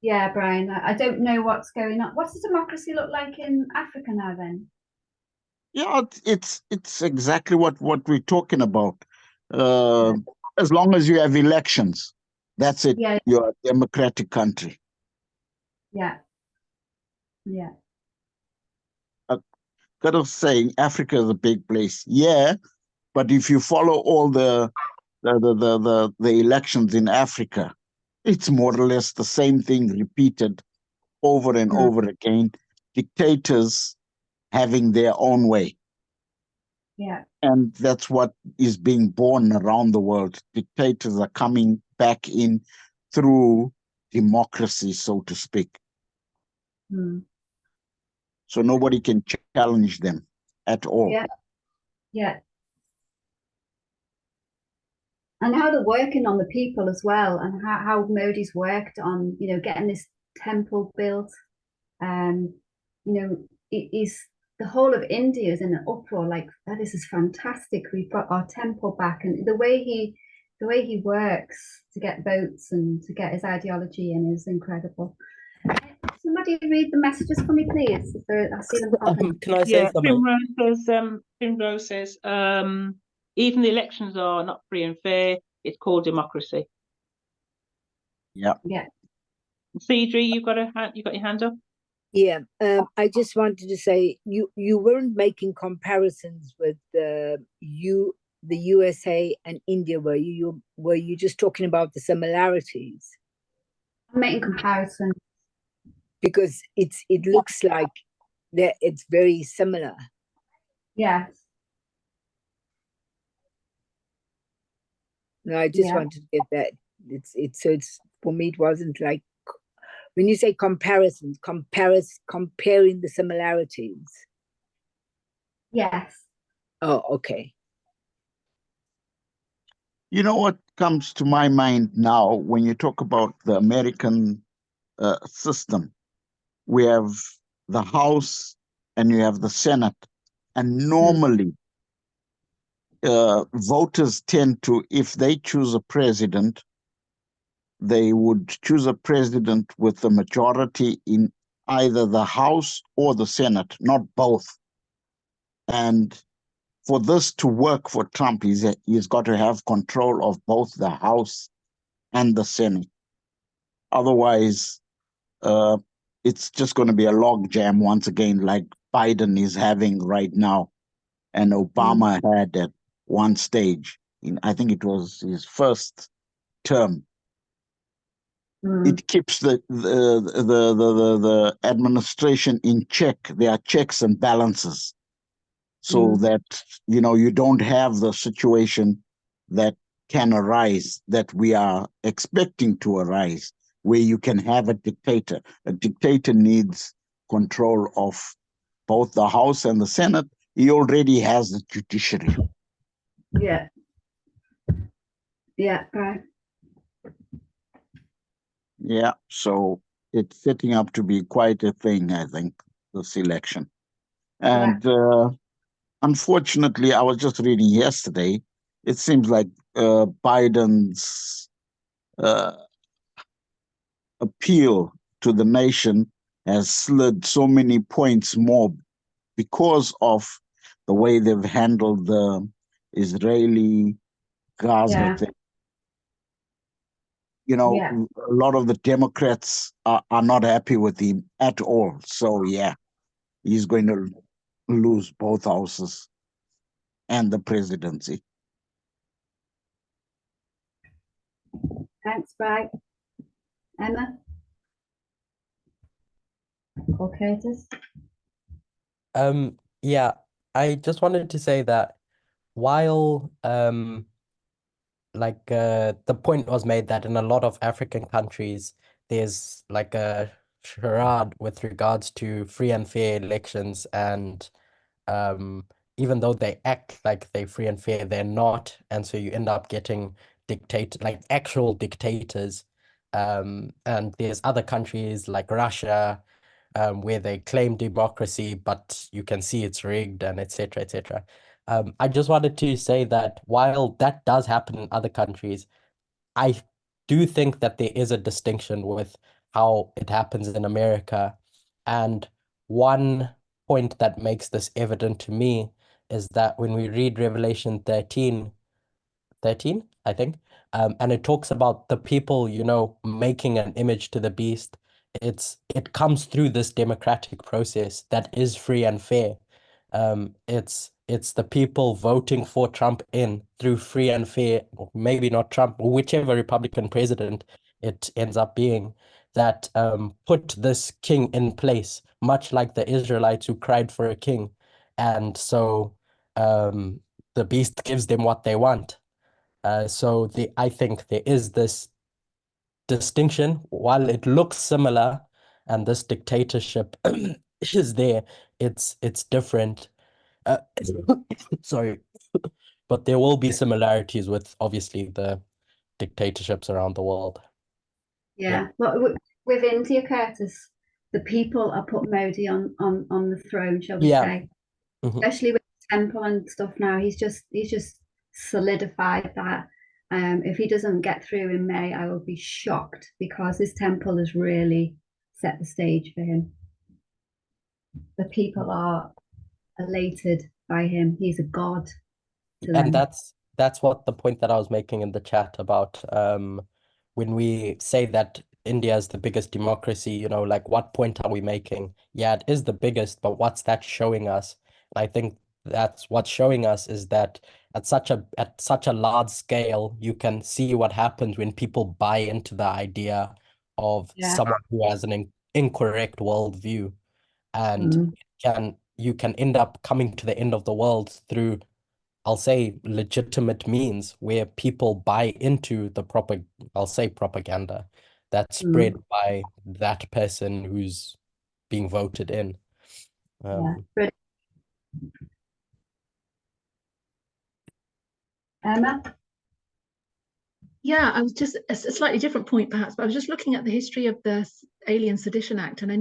Yeah, Brian, I don't know what's going on. What's the democracy look like in Africa now then? Yeah, it's exactly what we're talking about. As long as you have elections, that's it. Yeah. You're a democratic country. Yeah. Kind of saying Africa is a big place. Yeah, but if you follow all the elections in Africa, it's more or less the same thing repeated over and over again. Dictators having their own way. Yeah. And that's what is being born around the world. Dictators are coming back in through democracy, so to speak. So nobody can challenge them at all. Yeah. And how they're working on the people as well, and how Modi's worked on, getting this temple built. He's the whole of India is in an uproar. Like, oh, this is fantastic. We've got our temple back, and the way he works to get votes and to get his ideology in is incredible. Somebody read the messages for me, please. I see them popping. Can I say something? Primrose says, even the elections are not free and fair. It's called democracy. Yeah. Yeah. Cedri, you got your hand up? Yeah, I just wanted to say you weren't making comparisons with the USA and India, were you? Were you just talking about the similarities? I'm making comparisons. Because it looks like that it's very similar. Yes. No, I just Yeah. wanted to get that. It's for me, it wasn't like when you say comparisons, comparing the similarities. Yes. Oh, okay. You know what comes to my mind now when you talk about the American system? We have the House and you have the Senate, and normally voters tend to, if they choose a president, they would choose a president with the majority in either the House or the Senate, not both. And for this to work for Trump, he's got to have control of both the House and the Senate. Otherwise, it's just going to be a logjam once again, like Biden is having right now, and Obama had at one stage. I think it was his first term. It keeps the administration in check. There are checks and balances, so that you don't have the situation that can arise, that we are expecting to arise, where you can have a dictator. A dictator needs control of both the House and the Senate. He already has the judiciary. Yeah. Yeah. Right. Yeah, so it's setting up to be quite a thing, I think, this election. And unfortunately, I was just reading yesterday, it seems like Biden's appeal to the nation has slid so many points more because of the way they've handled the Israeli Gaza thing. A lot of the Democrats are not happy with him at all. So, yeah, he's going to lose both houses and the presidency. Thanks, Brad. Emma? Or Curtis? Yeah, I just wanted to say that while the point was made that in a lot of African countries there's like a charade with regards to free and fair elections, and even though they act like they're free and fair, they're not, and so you end up getting actual dictators. And there's other countries like Russia, where they claim democracy, but you can see it's rigged, and etc., etc. I just wanted to say that while that does happen in other countries, I do think that there is a distinction with how it happens in America. And one point that makes this evident to me is that when we read Revelation 13, I think, and it talks about the people, making an image to the beast. It comes through this democratic process that is free and fair. It's the people voting for Trump in through free and fair, or maybe not Trump, whichever Republican president it ends up being, that put this king in place, much like the Israelites who cried for a king. And so the beast gives them what they want. So I think there is this distinction. While it looks similar and this dictatorship is there, it's different. Sorry, but there will be similarities with obviously the dictatorships around the world. Yeah. Well, with India, Curtis, the people are put Modi on the throne, shall we Yeah. say? Mhm. Especially with the temple and stuff now. He's just solidified that. If he doesn't get through in May, I will be shocked, because this temple has really set the stage for him. The people are elated by him. He's a god to And them. that's what the point that I was making in the chat about when we say that India is the biggest democracy, you know, like what point are we making? Yeah, it is the biggest, but what's that showing us? And I think that's what's showing us is that at such a large scale, you can see what happens when people buy into the idea of Yeah. someone who has an incorrect worldview, and you can end up coming to the end of the world through, I'll say, legitimate means where people buy into the propaganda that's spread by that person who's being voted in. Yeah. Emma? Yeah, I was just a slightly different point perhaps, but I was just looking at the history of the Alien Sedition Act, and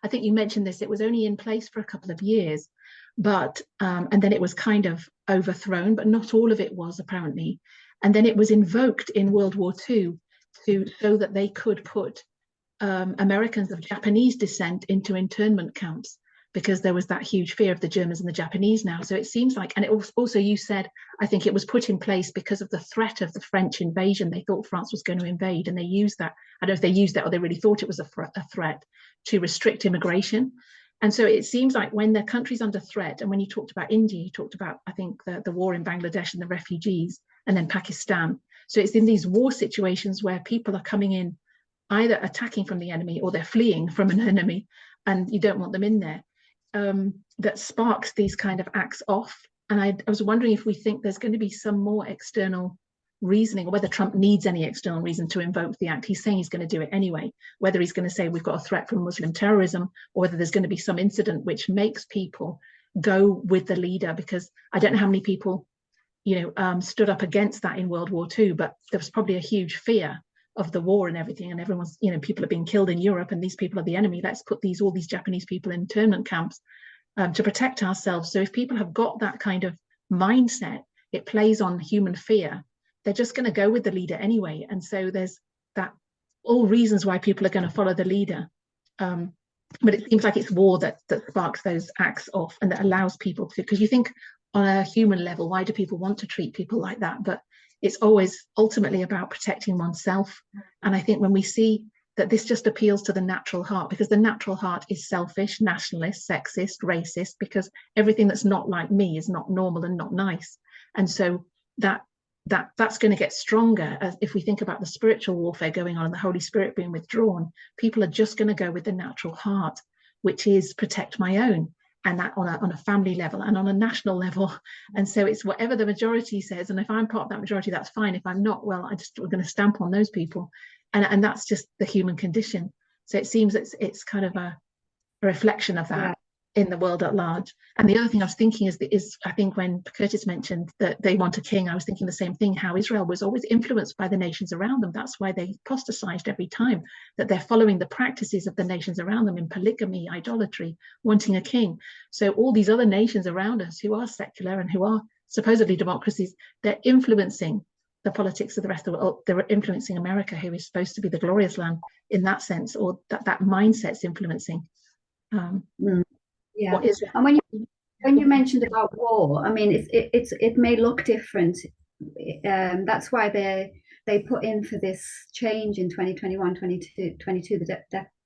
I think you mentioned this, it was only in place for a couple of years, but and then it was kind of overthrown, but not all of it was apparently, and then it was invoked in World War II to show that they could put Americans of Japanese descent into internment camps, because there was that huge fear of the Germans and the Japanese now. So it seems like, and it also, you said, I think it was put in place because of the threat of the French invasion. They thought France was going to invade, and they used that. I don't know if they used that or they really thought it was a threat to restrict immigration. And so it seems like when the country's under threat, and when you talked about India, you talked about, I think, the war in Bangladesh and the refugees, and then Pakistan. So it's in these war situations where people are coming in, either attacking from the enemy or they're fleeing from an enemy, and you don't want them in there. That sparks these kind of acts off. And I was wondering if we think there's going to be some more external reasoning, or whether Trump needs any external reason to invoke the act. He's saying he's going to do it anyway, whether he's going to say we've got a threat from Muslim terrorism, or whether there's going to be some incident which makes people go with the leader. Because I don't know how many people, stood up against that in World War II, but there was probably a huge fear of the war and everything, and everyone's, people are being killed in Europe, and these people are the enemy. Let's put all these Japanese people in internment camps to protect ourselves. So if people have got that kind of mindset, it plays on human fear. They're just going to go with the leader anyway. And so there's all reasons why people are going to follow the leader. But it seems like it's war that sparks those acts off, and that allows people to, because you think on a human level, why do people want to treat people like that? But it's always ultimately about protecting oneself. And I think when we see that this just appeals to the natural heart, because the natural heart is selfish, nationalist, sexist, racist, because everything that's not like me is not normal and not nice. And so that's going to get stronger as if we think about the spiritual warfare going on and the Holy Spirit being withdrawn. People are just going to go with the natural heart, which is protect my own. And that on a family level and on a national level. And so it's whatever the majority says. And if I'm part of that majority, that's fine. If I'm not, well, we're going to stamp on those people. And that's just the human condition. So it seems it's kind of a reflection of that in the world at large. And the other thing I was thinking is I think when Curtis mentioned that they want a king, I was thinking the same thing, how Israel was always influenced by the nations around them. That's why they apostatized every time, that they're following the practices of the nations around them in polygamy, idolatry, wanting a king. So all these other nations around us who are secular and who are supposedly democracies, they're influencing the politics of the rest of the world. They're influencing America, who is supposed to be the glorious land in that sense, or that mindset's influencing. Yeah, and when you mentioned about war, I mean, it may look different. That's why they put in for this change in 2021, 22,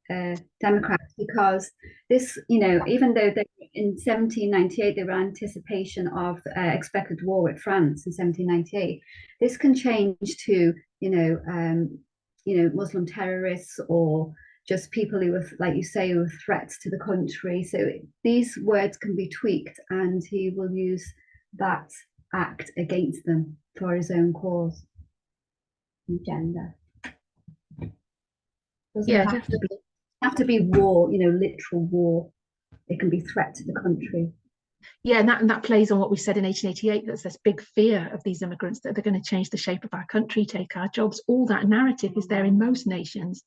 the Democrats, because this, even though in 1798 they were anticipation of expected war with France in 1798, this can change to Muslim terrorists, or just people who are, like you say, who are threats to the country. So these words can be tweaked, and he will use that act against them for his own cause and agenda. Doesn't have to be war, literal war. It can be threat to the country. Yeah, and that plays on what we said in 1888, that's this big fear of these immigrants, that they're going to change the shape of our country, take our jobs. All that narrative is there in most nations.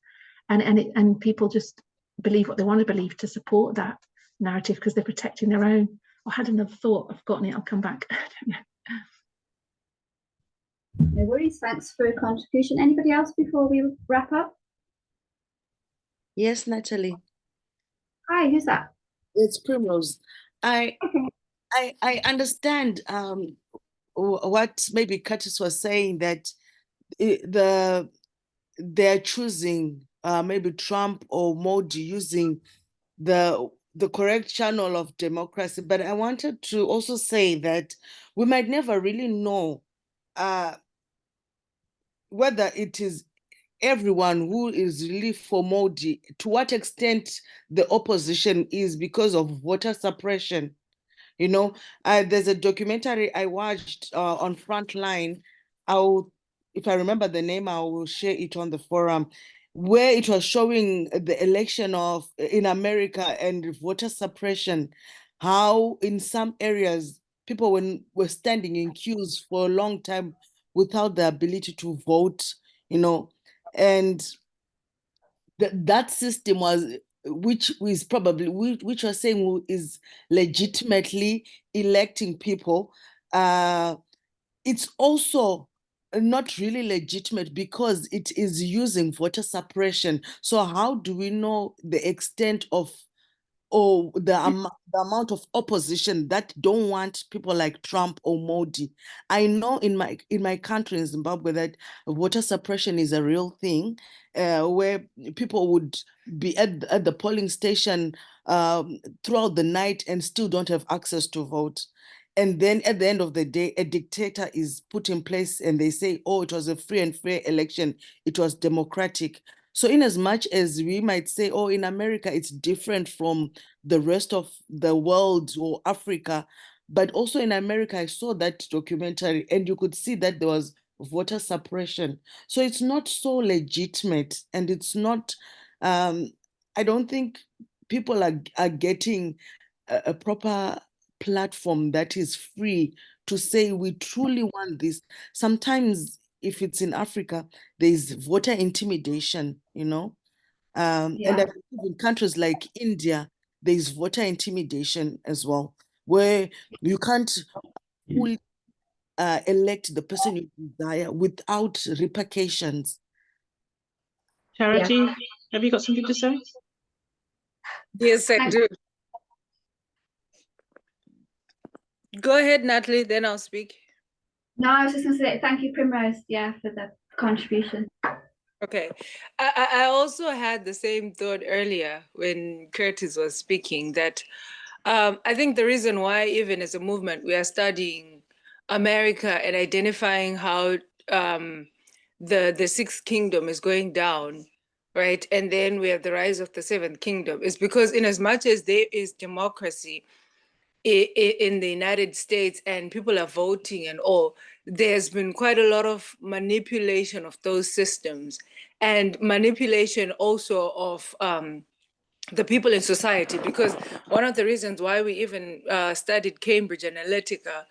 And people just believe what they want to believe to support that narrative because they're protecting their own. I had another thought, I've forgotten it, I'll come back. I don't know. No worries, thanks for your contribution. Anybody else before we wrap up? Yes, Natalie. Hi, who's that? It's Primrose. I Okay. I understand what maybe Curtis was saying, that they're choosing maybe Trump or Modi using the correct channel of democracy. But I wanted to also say that we might never really know whether it is everyone who is really for Modi, to what extent the opposition is because of voter suppression. You know, there's a documentary I watched on Frontline. If I remember the name, I will share it on the forum, where it was showing the election in America and voter suppression, how in some areas people were standing in queues for a long time without the ability to vote, you know, and that system was, which was saying is legitimately electing people, it's also not really legitimate because it is using voter suppression. So how do we know the extent of the amount of opposition that don't want people like Trump or Modi? I know in my country, in Zimbabwe, that voter suppression is a real thing, where people would be at the polling station throughout the night and still don't have access to vote. And then at the end of the day, a dictator is put in place and they say, oh, it was a free and fair election, it was democratic. So in as much as we might say, oh, in America, it's different from the rest of the world or Africa, but also in America, I saw that documentary and you could see that there was voter suppression. So it's not so legitimate, and it's not, I don't think people are getting a proper platform that is free to say we truly want this. Sometimes if it's in Africa, there's voter intimidation, you know. And I believe in countries like India, there's voter intimidation as well, where you can't fully elect the person you desire without repercussions. Charity, have you got something to say? Yes, I do. Go ahead, Natalie, then I'll speak. No, I was just going to say thank you, Primrose, for the contribution. Okay. I also had the same thought earlier when Curtis was speaking, that I think the reason why, even as a movement, we are studying America and identifying how the sixth kingdom is going down, right? And then we have the rise of the seventh kingdom, is because in as much as there is democracy in the United States and people are voting and all, there's been quite a lot of manipulation of those systems, and manipulation also of the people in society. Because one of the reasons why we even studied Cambridge Analytica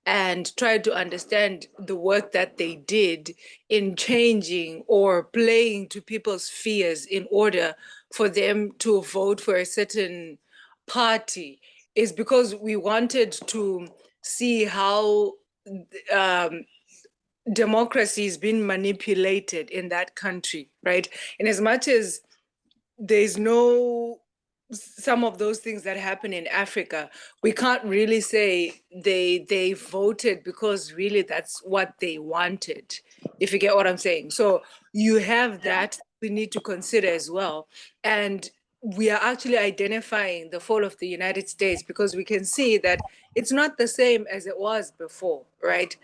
and tried to understand the work that they did in changing or playing to people's fears in order for them to vote for a certain party, is because we wanted to see how democracy is being manipulated in that country, right? In as much as there's no, some of those things that happen in Africa, we can't really say they voted because really that's what they wanted, if you get what I'm saying. So you have that we need to consider as well. And we are actually identifying the fall of the United States because we can see that it's not the same as it was before, right?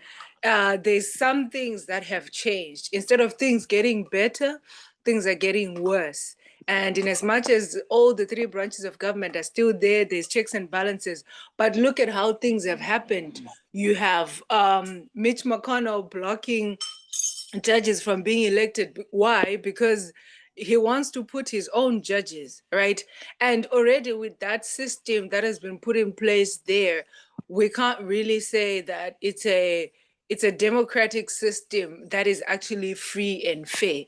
There's some things that have changed. Instead of things getting better, things are getting worse. And in as much as all the three branches of government are still there, there's checks and balances. But look at how things have happened. You have Mitch McConnell blocking judges from being elected. Why? Because he wants to put his own judges, right? And already with that system that has been put in place there, we can't really say that it's a democratic system that is actually free and fair,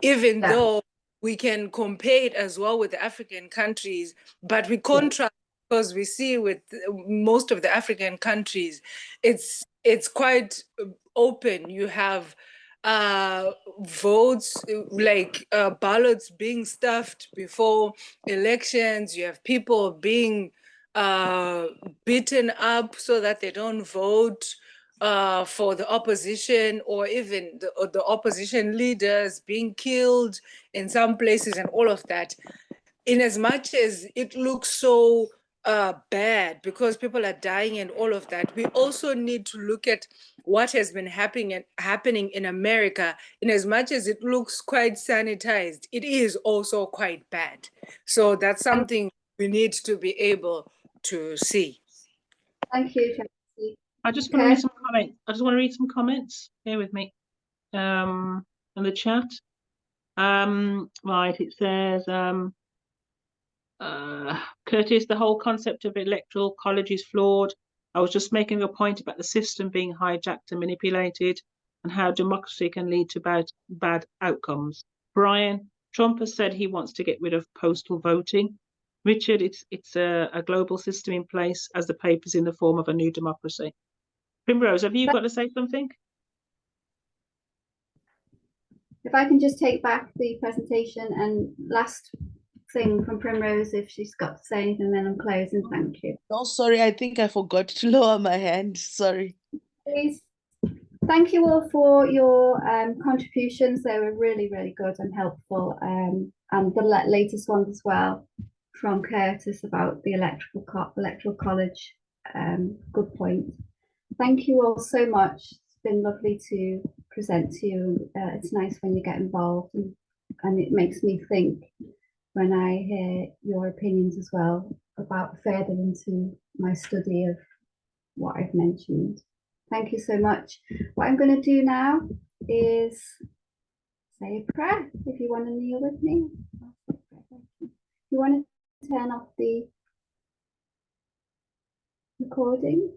even though we can compare it as well with the African countries, but we contrast because we see with most of the African countries, it's quite open. You have votes, like ballots being stuffed before elections. You have people being beaten up so that they don't vote for the opposition, or even the opposition leaders being killed in some places, and all of that. In as much as it looks so bad because people are dying and all of that, we also need to look at what has been happening in America. In as much as it looks quite sanitized, it is also quite bad. So that's something we need to be able to see. Thank you, Tracy. I just want to read some comments. I just want to read some comments. Bear with me. In the chat. Right, it says Curtis, the whole concept of electoral college is flawed. I was just making a point about the system being hijacked and manipulated and how democracy can lead to bad outcomes. Brian, Trump has said he wants to get rid of postal voting. Richard, it's a global system in place as the papers in the form of a new democracy. Primrose, have you got to say something? If I can just take back the presentation, and last thing from Primrose, if she's got to say anything, then I'm closing. Thank you. Oh, sorry, I think I forgot to lower my hand. Sorry. Please. Thank you all for your contributions. They were really, really good and helpful. And the latest ones as well from Curtis about the electoral college. Good point. Thank you all so much. It's been lovely to present to you. It's nice when you get involved, and it makes me think when I hear your opinions as well about further into my study of what I've mentioned. Thank you so much. What I'm going to do now is say a prayer. If you want to kneel with me, you want to turn off the recording.